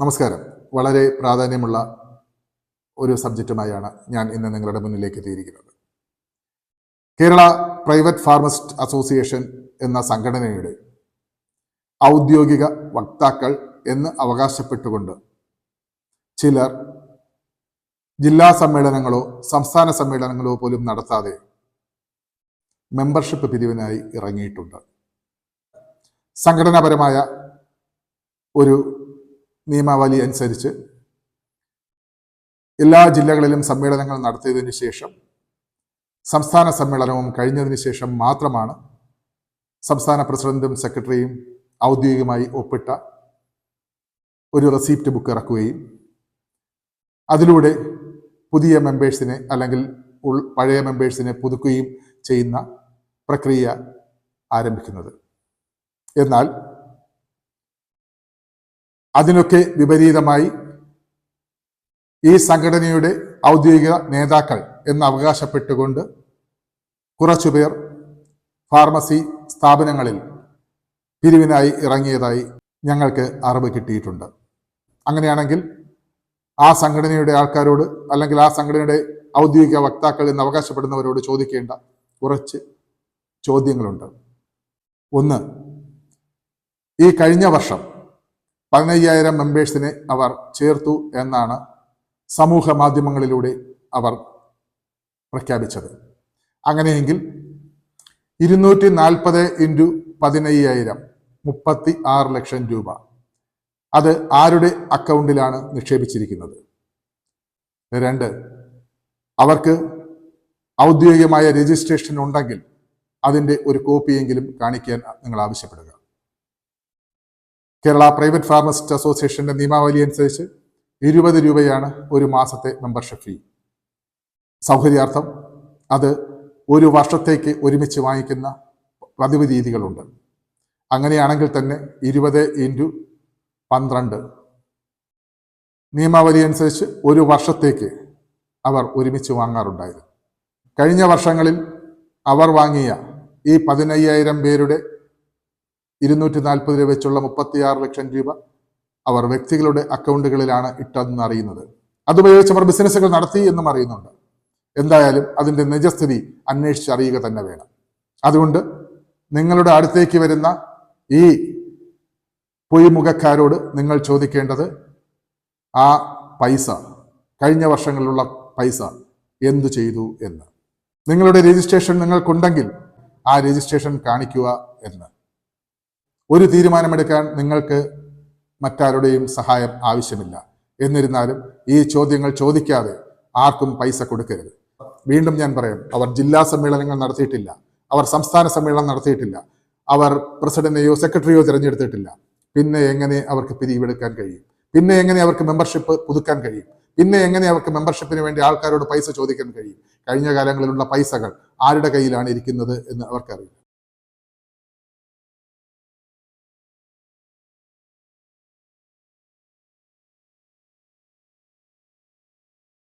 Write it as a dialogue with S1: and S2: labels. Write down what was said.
S1: നമസ്കാരം. വളരെ പ്രാധാന്യമുള്ള ഒരു സബ്ജക്റ്റുമായാണ് ഞാൻ ഇന്ന് നിങ്ങളുടെ മുന്നിലേക്ക് എത്തിയിരിക്കുന്നത്. കേരള പ്രൈവറ്റ് ഫാർമസിസ്റ്റ് അസോസിയേഷൻ എന്ന സംഘടനയുടെ ഔദ്യോഗിക വക്താക്കൾ എന്ന് അവകാശപ്പെട്ടുകൊണ്ട് ചിലർ ജില്ലാ സമ്മേളനങ്ങളോ സംസ്ഥാന സമ്മേളനങ്ങളോ പോലും നടത്താതെ മെമ്പർഷിപ്പ് പിരിവിനായി ഇറങ്ങിയിട്ടുണ്ട്. സംഘടനാപരമായ ഒരു നിയമാവലി അനുസരിച്ച് എല്ലാ ജില്ലകളിലും സമ്മേളനങ്ങൾ നടത്തിയതിനു ശേഷം സംസ്ഥാന സമ്മേളനവും കഴിഞ്ഞതിന് ശേഷം മാത്രമാണ് സംസ്ഥാന പ്രസിഡന്റും സെക്രട്ടറിയും ഔദ്യോഗികമായി ഒപ്പിട്ട ഒരു റെസിപ്റ്റ് ബുക്ക് ഇറക്കുകയും അതിലൂടെ പുതിയ മെമ്പേഴ്സിനെ അല്ലെങ്കിൽ പഴയ മെമ്പേഴ്സിനെ പുതുക്കുകയും ചെയ്യുന്ന പ്രക്രിയ ആരംഭിക്കുന്നത്. എന്നാൽ അതിനൊക്കെ വിപരീതമായി ഈ സംഘടനയുടെ ഔദ്യോഗിക നേതാക്കൾ എന്ന് അവകാശപ്പെട്ടുകൊണ്ട് കുറച്ചുപേർ ഫാർമസി സ്ഥാപനങ്ങളിൽ പിരിവിനായി ഇറങ്ങിയതായി ഞങ്ങൾക്ക് അറിവ് കിട്ടിയിട്ടുണ്ട്. അങ്ങനെയാണെങ്കിൽ ആ സംഘടനയുടെ ആൾക്കാരോട് അല്ലെങ്കിൽ ആ സംഘടനയുടെ ഔദ്യോഗിക വക്താക്കൾ എന്ന് അവകാശപ്പെടുന്നവരോട് ചോദിക്കേണ്ട കുറച്ച് ചോദ്യങ്ങളുണ്ട്. ഒന്ന്, ഈ കഴിഞ്ഞ വർഷം 15,000 മെമ്പേഴ്സിനെ അവർ ചേർത്തു എന്നാണ് സമൂഹ മാധ്യമങ്ങളിലൂടെ അവർ പ്രഖ്യാപിച്ചത്. അങ്ങനെയെങ്കിൽ 240 × 15,000 36 ലക്ഷം രൂപ അത് ആരുടെ അക്കൗണ്ടിലാണ് നിക്ഷേപിച്ചിരിക്കുന്നത്? 2, അവർക്ക് ഔദ്യോഗികമായ രജിസ്ട്രേഷൻ ഉണ്ടെങ്കിൽ അതിൻ്റെ ഒരു കോപ്പിയെങ്കിലും കാണിക്കാൻ നിങ്ങൾ ആവശ്യപ്പെടുക. കേരള പ്രൈവറ്റ് ഫാർമസിസ്റ്റ് അസോസിയേഷന്റെ നിയമാവലി അനുസരിച്ച് 20 രൂപയാണ് ഒരു മാസത്തെ മെമ്പർഷിപ്പ് ഫീ. സൗകര്യാർത്ഥം അത് ഒരു വർഷത്തേക്ക് ഒരുമിച്ച് വാങ്ങിക്കുന്ന പതിവ് രീതികളുണ്ട്. അങ്ങനെയാണെങ്കിൽ തന്നെ 20 × 12 നിയമാവലി അനുസരിച്ച് ഒരു വർഷത്തേക്ക് അവർ ഒരുമിച്ച് വാങ്ങാറുണ്ടായിരുന്നു. കഴിഞ്ഞ വർഷങ്ങളിൽ അവർ വാങ്ങിയ ഈ 15,000 പേരുടെ 240 രൂപ വെച്ചുള്ള 36 ലക്ഷം രൂപ അവർ വ്യക്തികളുടെ അക്കൗണ്ടുകളിലാണ് ഇട്ടതെന്ന് അറിയുന്നത്. അതുപയോഗിച്ച് അവർ ബിസിനസ്സുകൾ നടത്തി എന്നും അറിയുന്നുണ്ട്. എന്തായാലും അതിൻ്റെ നിജസ്ഥിതി അന്വേഷിച്ചറിയുക തന്നെ വേണം. അതുകൊണ്ട് നിങ്ങളുടെ അടുത്തേക്ക് വരുന്ന ഈ പൊയ്മുഖക്കാരോട് നിങ്ങൾ ചോദിക്കേണ്ടത് ആ പൈസ, കഴിഞ്ഞ വർഷങ്ങളിലുള്ള പൈസ എന്തു ചെയ്തു എന്ന്. നിങ്ങളുടെ രജിസ്ട്രേഷൻ നിങ്ങൾക്കുണ്ടെങ്കിൽ ആ രജിസ്ട്രേഷൻ കാണിക്കുക എന്ന്. ഒരു തീരുമാനമെടുക്കാൻ നിങ്ങൾക്ക് മറ്റാരുടെയും സഹായം ആവശ്യമില്ല. എന്നിരുന്നാലും ഈ ചോദ്യങ്ങൾ ചോദിക്കാതെ ആർക്കും പൈസ കൊടുക്കരുത്. വീണ്ടും ഞാൻ പറയാം, അവർ ജില്ലാ സമ്മേളനങ്ങൾ നടത്തിയിട്ടില്ല, അവർ സംസ്ഥാന സമ്മേളനം നടത്തിയിട്ടില്ല, അവർ പ്രസിഡന്റിനെയോ സെക്രട്ടറിയോ തിരഞ്ഞെടുത്തിട്ടില്ല. പിന്നെ എങ്ങനെ അവർക്ക് പിരിവെടുക്കാൻ കഴിയും? പിന്നെ എങ്ങനെ അവർക്ക് മെമ്പർഷിപ്പ് പുതുക്കാൻ കഴിയും? പിന്നെ എങ്ങനെ അവർക്ക് മെമ്പർഷിപ്പിന് വേണ്ടി ആൾക്കാരോട് പൈസ ചോദിക്കാൻ കഴിയും? കഴിഞ്ഞ കാലങ്ങളിലുള്ള പൈസകൾ ആരുടെ കയ്യിലാണ് ഇരിക്കുന്നത് എന്ന് അവർക്കറിയില്ല.